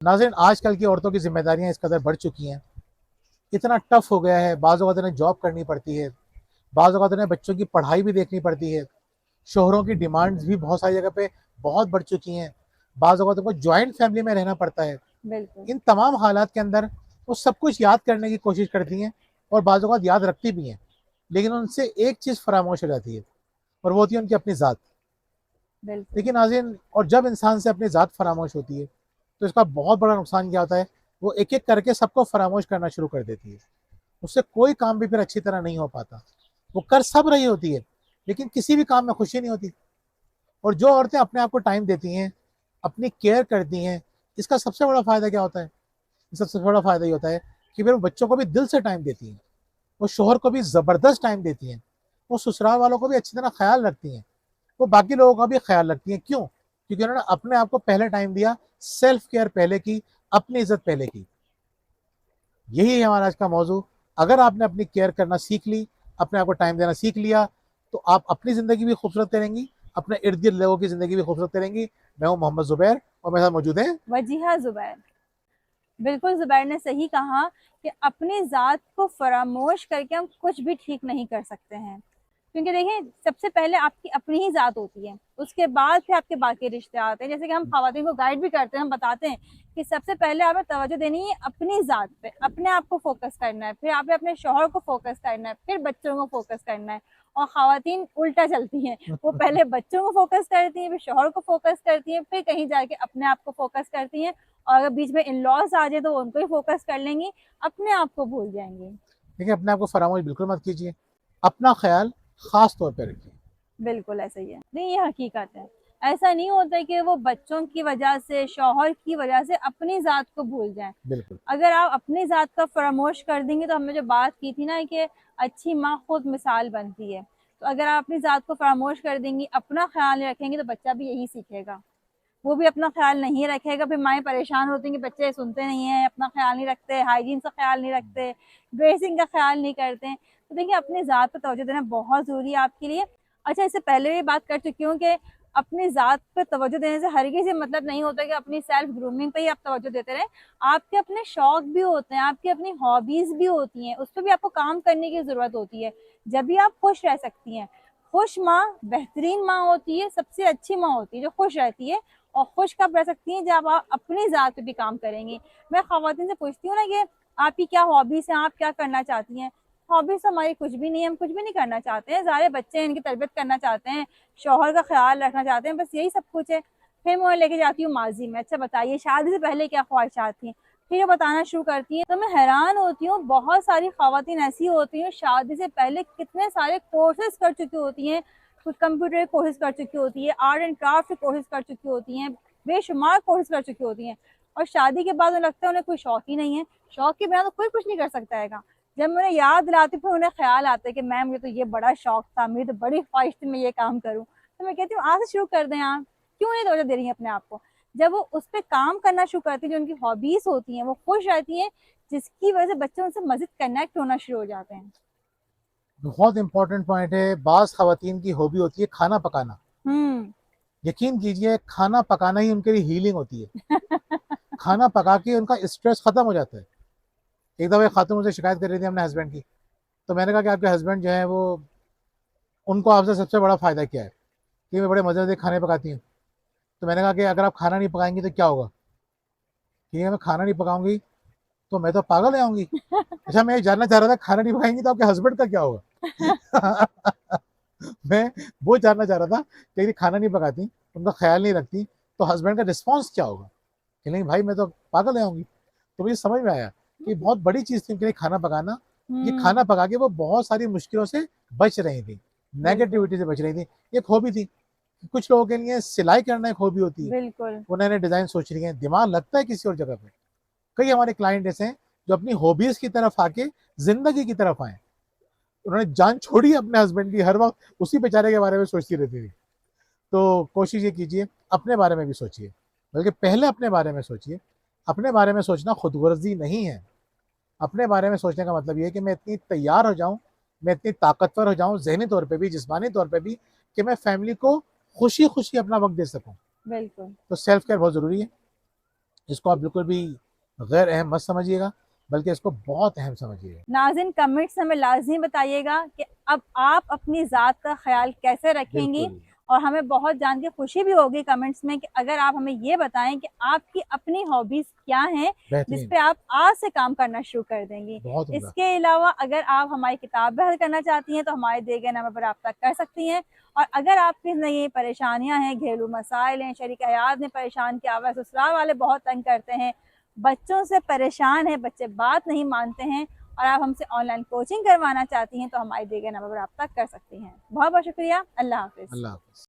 नाज़रीन, आजकल की औरतों की जिम्मेदारियां इस कदर बढ़ चुकी हैं, इतना टफ हो गया है। बाज़ औक़ात उन्हें जॉब करनी पड़ती है, बाज़ औक़ात उन्हें बच्चों की पढ़ाई भी देखनी पड़ती है, शोहरों की डिमांड्स भी बहुत सारी जगह पे बहुत बढ़ चुकी हैं, बाज़ औक़ात उनको जॉइंट फैमिली में रहना पड़ता है। बिल्कुल। इन तमाम हालात के अंदर वो सब कुछ याद करने की कोशिश करती हैं और बाज़ औक़ात याद रखती भी हैं, लेकिन उनसे एक चीज़ फरामोश हो जाती है और वो होती है उनकी अपनी ज़ात। बिल्कुल। देखिए नाज़रीन, और जब इंसान से अपनी ज़ात फरामोश होती है तो इसका बहुत बड़ा नुकसान क्या होता है, वो एक एक करके सबको फरामोश करना शुरू कर देती है। उससे कोई काम भी फिर अच्छी तरह नहीं हो पाता। वो कर सब रही होती है, लेकिन किसी भी काम में खुशी नहीं होती। और जो औरतें अपने आप को टाइम देती हैं, अपनी केयर करती हैं, इसका सबसे बड़ा फ़ायदा क्या होता है? सबसे बड़ा फ़ायदा ये होता है कि फिर वो बच्चों को भी दिल से टाइम देती हैं, वो शोहर को भी ज़बरदस्त टाइम देती हैं, वो ससुराल वालों को भी अच्छी तरह ख्याल रखती हैं, वो बाकी लोगों का भी ख्याल रखती हैं। क्यों? क्योंकि उन्होंने अपने आप को पहले टाइम दिया, सेल्फ केयर पहले की, अपनी इज़्ज़त पहले की। यही है हमारा आज का मौजू। अगर आपने अपनी केयर करना सीख ली, अपने आप को टाइम देना सीख लिया, तो आप अपनी ज़िंदगी भी खूबसूरत करेंगी, अपने इर्द-गिर्द लोगों की ज़िंदगी भी खूबसूरत करेंगी। मैं हूँ मोहम्मद ज़ुबैर और मेरे साथ मौजूद हैं। वजीहा ज़ुबैर। बिल्कुल, ज़ुबैर ने सही कहा कि अपनी ज़ात को फ़रामोश करके हम कुछ भी ठीक नहीं कर सकते हैं। क्योंकि देखिए, सबसे पहले आपकी अपनी ही ज़ात होती है, उसके बाद फिर आपके बाकी रिश्ते आते हैं। जैसे कि हम ख़वातीन को गाइड भी करते हैं, हम बताते हैं कि सबसे पहले हमें तवज्जो देनी है अपनी ज़ात पे, अपने आप को फ़ोकस करना है, फिर आपने अपने शौहर को फ़ोकस करना है, फिर बच्चों को फ़ोकस करना है। और ख़वातीन उल्टा चलती हैं, वो पहले बच्चों को फ़ोकस करती हैं, फिर शौहर को फ़ोकस करती हैं, फिर कहीं जाके अपने आप को फ़ोकस करती हैं, और अगर बीच में इन-लॉज़ आ जाए तो वो उनको ही फ़ोकस कर लेंगी, अपने आप को भूल जाएँगी। देखिए, अपने आप को फरामोश बिल्कुल मत कीजिए। अपना ख़्याल ख़ास तौर पे रखिए। बिल्कुल ऐसा ही है। नहीं, ये हकीकत है। ऐसा नहीं होता है कि वो बच्चों की वजह से, शौहर की वजह से अपनी ज़ात को भूल जाएँ। बिल्कुल। अगर आप अपनी ज़ात का फ़रामोश कर देंगे, तो हमने जो बात की थी ना कि अच्छी माँ खुद मिसाल बनती है। तो अगर आप अपनी ज़ात को फ़रामोश कर देंगी, अपना ख़्याल नहीं रखेंगी, तो बच्चा भी यही सीखेगा। वो भी अपना ख़्याल नहीं रखेगा, फिर माएँ परेशान होती हैं कि बच्चे सुनते नहीं हैं, अपना ख़्याल नहीं रखते, हाइजीन का ख़्याल नहीं रखते, ड्रेसिंग का ख़्याल नहीं करते हैं। तो देखिए, अपनी ज़ात पे तवज्जो देना बहुत ज़रूरी है आपके लिए। अच्छा, इससे पहले भी बात कर चुकी हूँ कि अपनी ज़ात पे तवज्जो देने से हरगिज़ ये मतलब नहीं होता कि अपनी सेल्फ ग्रूमिंग पे ही आप तवज्जो देते रहें। आपके अपने शौक भी होते हैं, आपकी अपनी हॉबीज़ भी होती हैं, उस पे भी आपको काम करने की ज़रूरत होती है, जब भी आप खुश रह सकती हैं। खुश माँ बेहतरीन माँ होती है, सबसे अच्छी माँ होती है जो खुश रहती है। और खुश कब रह सकती हैं, जब आप अपनी ज़ात पे भी काम करेंगी। मैं ख़वातीन से पूछती हूँ ना कि आपकी क्या हॉबीज़ हैं, आप क्या करना चाहती हैं? हॉबीज़ तो हमारी कुछ भी नहीं है, हम कुछ भी नहीं करना चाहते हैं, सारे बच्चे हैं, इनकी तरबियत करना चाहते हैं, शौहर का ख़्याल रखना चाहते हैं, बस यही सब कुछ है। फिर मैं उन्हें लेके जाती हूँ माज़ी में, अच्छा बताइए शादी से पहले क्या ख्वाहिशात थी? फिर वो बताना शुरू करती हैं, तो मैं हैरान होती हूँ, बहुत सारी ख़वातीन ऐसी होती हैं, शादी से पहले कितने सारे कोर्सेज़ कर चुकी होती हैं, कुछ कंप्यूटर कोर्सेज़ कर चुकी होती है, आर्ट एंड क्राफ्ट के कोर्सेज़ कर चुकी होती हैं, बेशुमार कोर्सेज़ कर चुकी होती हैं, और शादी के बाद उन्हें लगता है उन्हें कोई शौक ही नहीं है। शौक के बिना तो कोई कुछ नहीं कर सकता हैगा। जब मैं उन्हें याद दिलाती हूँ, फिर उन्हें ख़्याल आता है कि मैम मुझे तो ये बड़ा शौक था, मेरी तो बड़ी ख्वाहिश थी मैं ये काम करूँ। तो मैं कहती हूँ आज से शुरू कर दें आप, क्यों नहीं तवज्जो दे रही हैं अपने आप को? जब वो उस पे काम करना शुरू करती हैं, जो उनकी हॉबीज़ होती हैं, वो खुश रहती हैं, जिसकी वजह से बच्चे उनसे मज़ीद कनेक्ट होना शुरू हो जाते हैं। बहुत इंपॉर्टेंट पॉइंट है। बाज़ ख़वातीन की हॉबी होती है खाना पकाना। हुँ। यकीन कीजिए, खाना पकाना ही उनके लिए हीलिंग होती है। खाना पका के उनका स्ट्रेस ख़त्म हो जाता है। एक दफ़ा एक खातून मुझसे शिकायत कर रही थी अपने हस्बैंड की, तो मैंने कहा कि आपके हस्बैंड जो हैं वो, उनको आपसे सबसे बड़ा फ़ायदा क्या है? कि वे बड़े मज़े-मज़े के खाने पकाती हैं। तो मैंने कहा कि अगर आप खाना नहीं पकाएँगी तो क्या होगा? कि मैं खाना नहीं पकाऊँगी तो मैं तो पागल हो जाऊँगी। अच्छा, मैं ये जानना चाह रहा था, खाना नहीं पकाएँगी तो आपके हस्बैंड का क्या होगा? मैं वो जानना चाह रहा था कि यदि खाना नहीं पकाती, उनका ख़्याल नहीं रखती, तो हस्बैंड का रिस्पॉन्स क्या होगा? कि नहीं भाई, मैं तो पागल हो जाऊँगी। तो मुझे समझ में आया कि बहुत बड़ी चीज़ थी उनके लिए खाना पकाना। ये खाना हुँ, पका के वो बहुत सारी मुश्किलों से बच रही थी, बिल्कुल, नेगेटिविटी से बच रही थी। एक हॉबी थी। कुछ लोगों के लिए सिलाई करना एक हॉबी होती है। बिल्कुल, वो नए-नए डिज़ाइन सोच रही हैं, दिमाग लगता है किसी और जगह पे। कई हमारे क्लाइंट ऐसे हैं जो अपनी हॉबीज़ की तरफ आके ज़िंदगी की तरफ आए। उन्होंने जान छोड़ी अपने हस्बैंड की, हर वक़्त उसी बेचारे के बारे में सोचती रहती थी। तो कोशिश ये कीजिए, अपने बारे में भी सोचिए, बल्कि पहले अपने बारे में सोचिए। अपने बारे में सोचना खुदगर्ज़ी नहीं है। अपने बारे में सोचने का मतलब ये है कि मैं इतनी तैयार हो जाऊँ, मैं इतनी ताकतवर हो जाऊँ ज़हनी तौर पे भी, जिस्मानी तौर पे भी, कि मैं फैमिली को खुशी-खुशी अपना वक़्त दे सकूँ। बिल्कुल। तो सेल्फ केयर बहुत ज़रूरी है। इसको आप बिल्कुल भी गैर अहम मत समझिएगा, बल्कि इसको बहुत अहम समझिएगा। नाज़रीन कमेंट्स हमें लाजमी बताइएगा कि अब आप अपनी ज़ात का ख्याल कैसे रखेंगी, बिल्कुल, और हमें बहुत जान के खुशी भी होगी कमेंट्स में कि अगर आप हमें ये बताएं कि आपकी अपनी हॉबीज़ क्या हैं जिस बेहतरीन, पे आप आज से काम करना शुरू कर देंगी। बहुत उम्दा। इसके अलावा अगर आप हमारी किताब बहल करना चाहती हैं तो हमारे दिए गए नंबर पर रब्ता कर सकती हैं। और अगर आपकी नई परेशानियां हैं, घरेलू मसाइल हैं, शरीक हयात ने परेशान किया हुआ है, ससुराल वाले बहुत तंग करते हैं, बच्चों से परेशान है, बच्चे बात नहीं मानते हैं, और आप हमसे ऑनलाइन कोचिंग करवाना चाहती हैं तो हमारे दिए गए नंबर पर रब्ता कर सकती हैं। बहुत बहुत शुक्रिया। अल्लाह हाफिज़। अल्लाह हाफ़िज़।